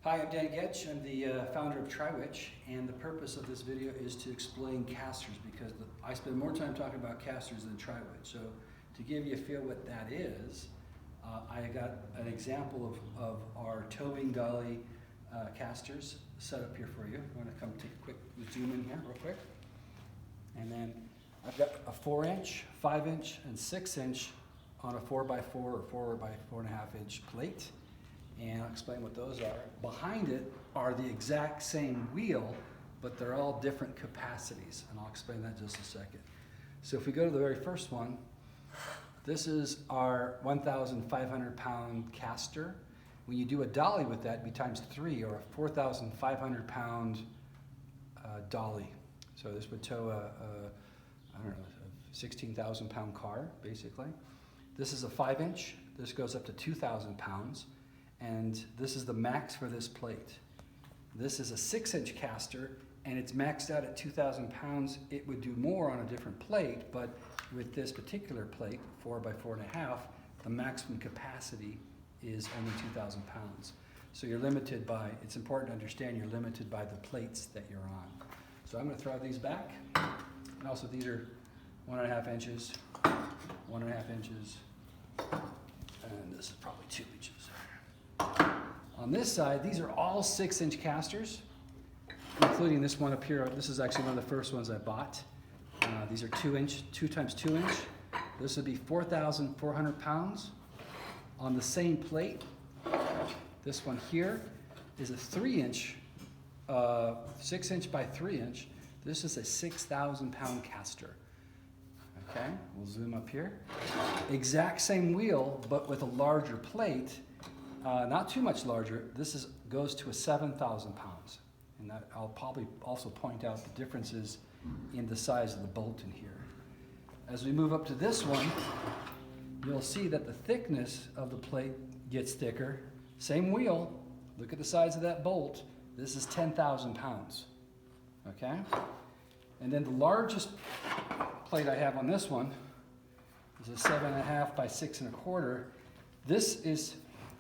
Hi, I'm Dan Getch. I'm the founder of TriWich, and the purpose of this video is to explain casters because I spend more time talking about casters than TriWich. So to give you a feel what that is, I got an example of our towing dolly casters set up here for you. I'm going to come take a quick zoom in here real quick. And then I've got a 4-inch, 5-inch, and 6-inch on a 4x4 or 4x4.5 inch plate. And I'll explain what those are. Behind it are the exact same wheel, but they're all different capacities, and I'll explain that in just a second. So if we go to the very first one, this is our 1,500 pound caster. When you do a dolly with that, it'd be times 3, or a 4,500 pound dolly. So this would tow I don't know, a 16,000 pound car, basically. This is a 5-inch. This goes up to 2,000 pounds. And this is the max for this plate. This is a 6-inch caster, and it's maxed out at 2,000 pounds. It would do more on a different plate, but with this particular plate, 4x4.5, the maximum capacity is only 2,000 pounds. So you're limited by, it's important to understand you're limited by the plates that you're on. So I'm gonna throw these back. And also these are 1.5 inches, 1.5 inches, and this is probably 2 inches. On this side, these are all 6-inch casters, including this one up here. This is actually one of the first ones I bought. These are 2-inch, 2 times 2 inch. This would be 4,400 pounds. On the same plate, this one here is a 3-inch, 6-inch by 3-inch. This is a 6,000 pound caster. Okay, we'll zoom up here. Exact same wheel, but with a larger plate. Not too much larger. This goes to a 7,000 pounds. And that, I'll probably also point out the differences in the size of the bolt in here. As we move up to this one, you'll see that the thickness of the plate gets thicker. Same wheel. Look at the size of that bolt. This is 10,000 pounds. Okay? And then the largest plate I have on this one is a 7.5 by 6.25. This is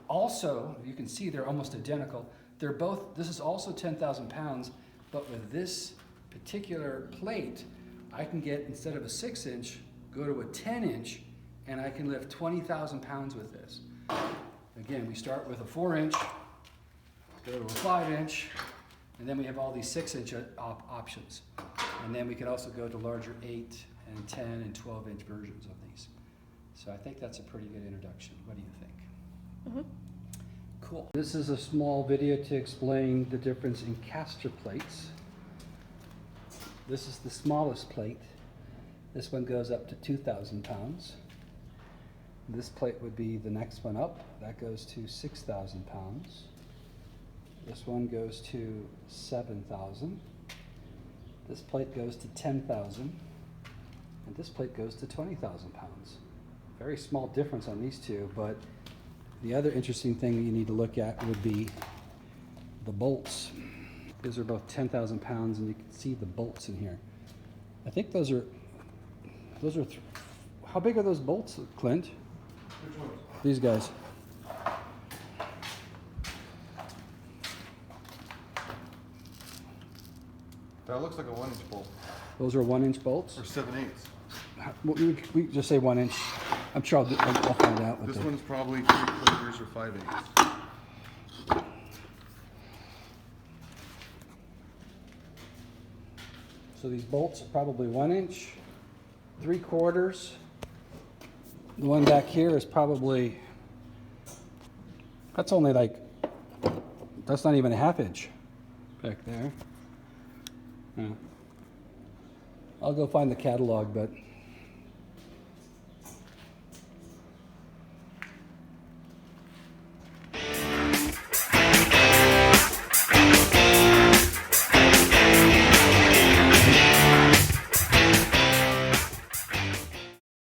also, you can see they're almost identical. They're both, this is also 10,000 pounds, but with this particular plate, I can get, instead of a 6-inch, go to a 10-inch, and I can lift 20,000 pounds with this. Again, we start with a 4-inch, go to a 5-inch, and then we have all these 6-inch options. And then we can also go to larger 8 and 10 and 12-inch versions of these. So I think that's a pretty good introduction. What do you think? Mm-hmm. Cool. This is a small video to explain the difference in caster plates. This is the smallest plate. This one goes up to 2,000 pounds. This plate would be the next one up. That goes to 6,000 pounds. This one goes to 7,000. This plate goes to 10,000. And this plate goes to 20,000 pounds. Very small difference on these two, but the other interesting thing that you need to look at would be the bolts. These are both 10,000 pounds, and you can see the bolts in here. I think those are how big are those bolts, Clint? Which ones? These guys. That looks like a 1-inch bolt. Those are 1-inch bolts? Or 7/8. We just say 1 inch. I'm sure I'll find out. This one's probably 3/4 or 5/8. So these bolts are probably 1 inch, 3/4. The one back here is probably, that's only like, that's not even a 1/2 inch back there. Yeah. I'll go find the catalog, but